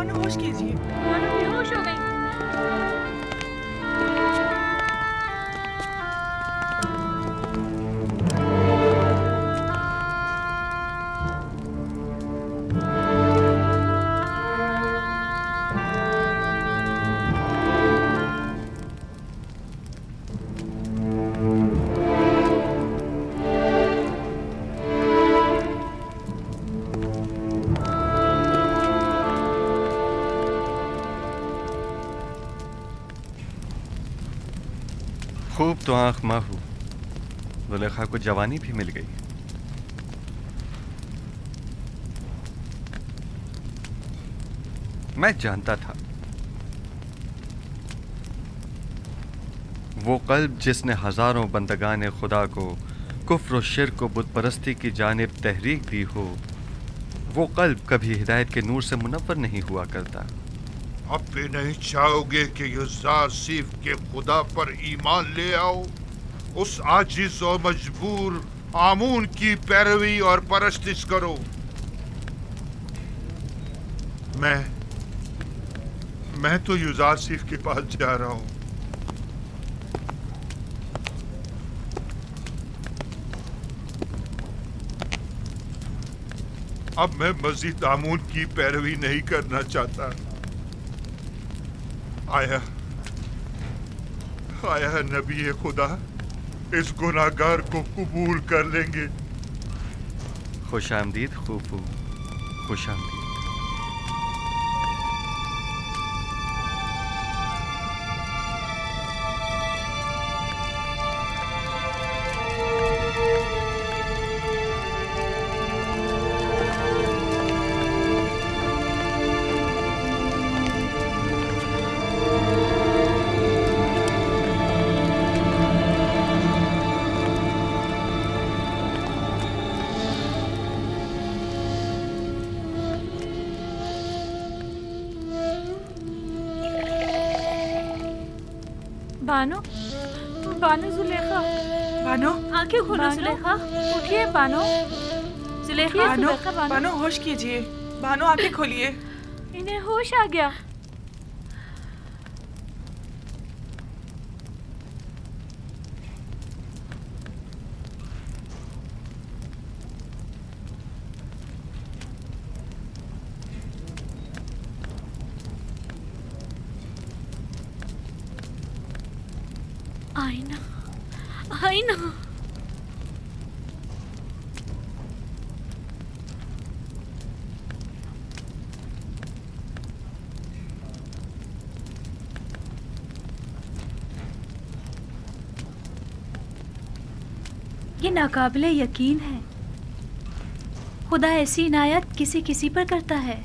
बानो होश कीजिए। बानो बेहोश हो गई। खूब तो आंख माहू, जुलेखा को जवानी भी मिल गई। मैं जानता था वो कल्ब जिसने हजारों बंदगाने खुदा को कुफ्र और शिर्क को बुत परस्ती की जानिब तहरीक दी हो, वो कल्ब कभी हिदायत के नूर से मुनव्वर नहीं हुआ करता। अब भी नहीं चाहोगे कि युज़ार सीफ के खुदा पर ईमान ले आओ, उस आजिज और मजबूर आमून की पैरवी और परस्तिश करो। मैं तो युज़ार सीफ के पास जा रहा हूं। अब मैं मजीद आमून की पैरवी नहीं करना चाहता। आया नबी खुदा इस गुनाहगार को कबूल कर लेंगे। खुश आमदीद खूफू, खुश आमदीद। बानो, बानो जुलेखा, बानो आंखें खोलो जुलेखा, उठिए बानो, जुलेखा, बानो होश कीजिए। बानो आंखें खोलिए। इन्हें होश आ गया। आईना, आईना। ये नाकाबिले यकीन है, खुदा ऐसी इनायत किसी किसी पर करता है।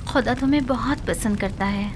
खुदा तुम्हें बहुत पसंद करता है।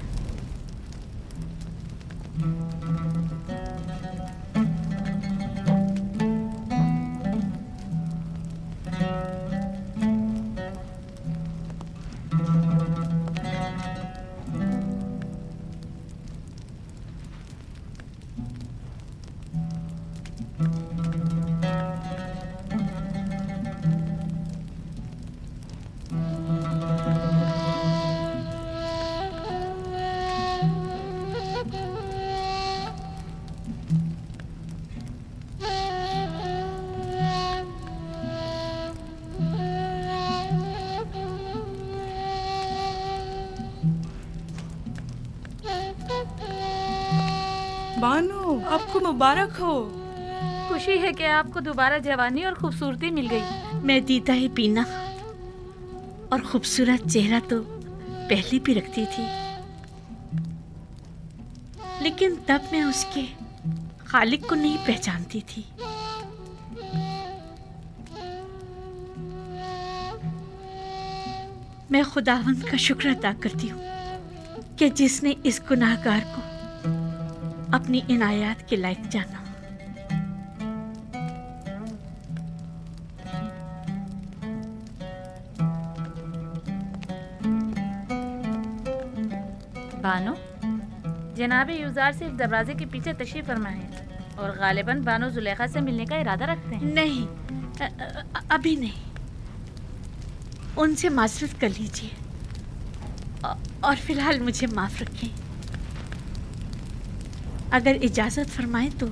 बानो आपको मुबारक हो। खुशी है कि आपको दोबारा जवानी और खूबसूरती मिल गई। मैं दीदा ही पीना और खूबसूरत चेहरा तो पहले भी रखती थी, लेकिन तब मैं उसके खालिक को नहीं पहचानती थी। मैं खुदावंद का शुक्र अदा करती हूँ कि जिसने इस गुनाहगार को अपनी इनायत के लायक जाना। बानो, जनाबे युज़ार सिर्फ दरवाजे के पीछे तशरीफ फरमा है और गालिबन बानो जुलेखा से मिलने का इरादा रखते हैं। नहीं, अभी नहीं। उनसे माजरत कर लीजिए और फिलहाल मुझे माफ़ रखें। अगर इजाज़त फरमाएं तो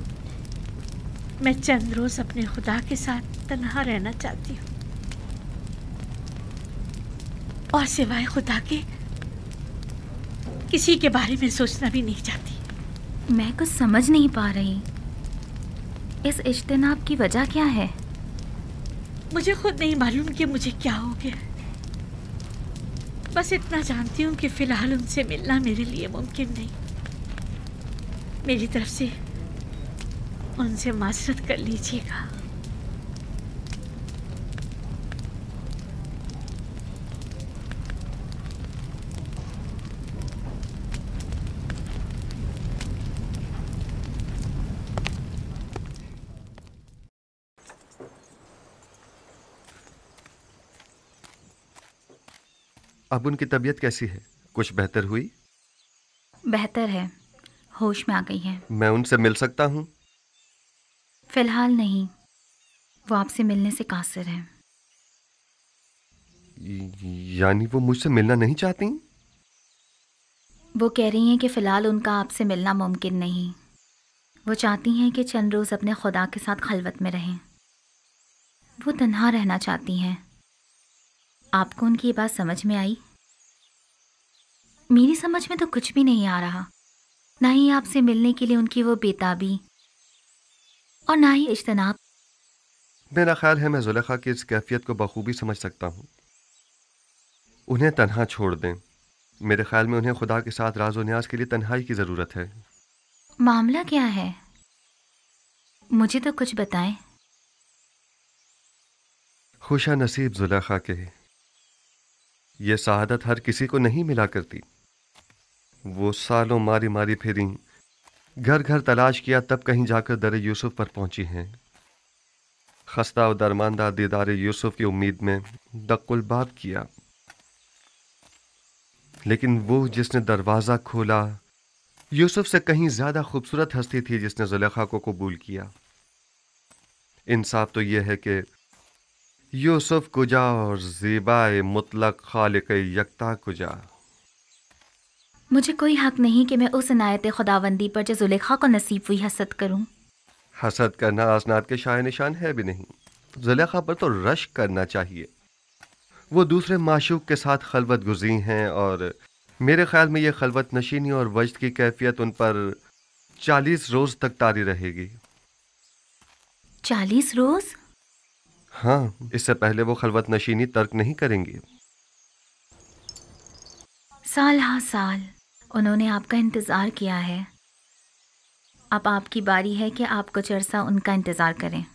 मैं चंद रोज़ अपने खुदा के साथ तन्हा रहना चाहती हूँ और सिवाय खुदा के किसी के बारे में सोचना भी नहीं चाहती। मैं कुछ समझ नहीं पा रही, इस इज्तिनाब की वजह क्या है? मुझे खुद नहीं मालूम कि मुझे क्या हो गया। बस इतना जानती हूँ कि फ़िलहाल उनसे मिलना मेरे लिए मुमकिन नहीं। मेरी तरफ से उनसे माजरत कर लीजिएगा। अब उनकी तबीयत कैसी है? कुछ बेहतर हुई? बेहतर है, होश में आ गई है। मैं उनसे मिल सकता हूँ? फिलहाल नहीं, वो आपसे मिलने से कासिर है। यानी वो मुझसे मिलना नहीं चाहती? वो कह रही हैं कि फ़िलहाल उनका आपसे मिलना मुमकिन नहीं। वो चाहती हैं कि चंद रोज़ अपने खुदा के साथ खलवत में रहें। वो तन्हा रहना चाहती हैं। आपको उनकी ये बात समझ में आई? मेरी समझ में तो कुछ भी नहीं आ रहा। ना ही आपसे मिलने के लिए उनकी वो बेताबी और ना ही इज्तिनाब। मेरा ख्याल है मैं जुलेखा की इस कैफियत को बखूबी समझ सकता हूँ। उन्हें तन्हा छोड़ दें। मेरे ख्याल में उन्हें खुदा के साथ राज व न्याज के लिए तन्हाई की ज़रूरत है। मामला क्या है? मुझे तो कुछ बताएं। खुशा नसीब जुलेखा के, ये सआदत हर किसी को नहीं मिला करती। वो सालों मारी मारी फिरी, घर घर तलाश किया, तब कहीं जाकर दर यूसुफ पर पहुंची हैं। खस्ता और दरमानदा दीदार यूसुफ की उम्मीद में दक्कुल बाब किया, लेकिन वो जिसने दरवाज़ा खोला यूसुफ से कहीं ज़्यादा खूबसूरत हस्ती थी जिसने जुलेखा को कबूल किया। इंसाफ तो यह है कि यूसुफ कुजा और ज़ीबाए मुतलक खालिक यकता कुजा। मुझे कोई हक नहीं कि मैं उस इनायत खुदावंदी पर जो जुलेखा को नसीब हुई हसद करूं। हसद करना आसनाद के शाय निशान है भी नहीं। जुलेखा पर तो रश्क करना चाहिए। वो दूसरे माशूक के साथ खलवत गुज़ी हैं और मेरे ख्याल में ये खलवत नशीनी और वजद की कैफियत उन पर 40 रोज़ तक तारी रहेगी। 40 रोज़? हाँ, इससे पहले वो खलवत नशीनी तर्क नहीं करेंगी। साल हाँ साल उन्होंने आपका इंतज़ार किया है। अब आपकी बारी है कि आप कुछ अरसा उनका इंतज़ार करें।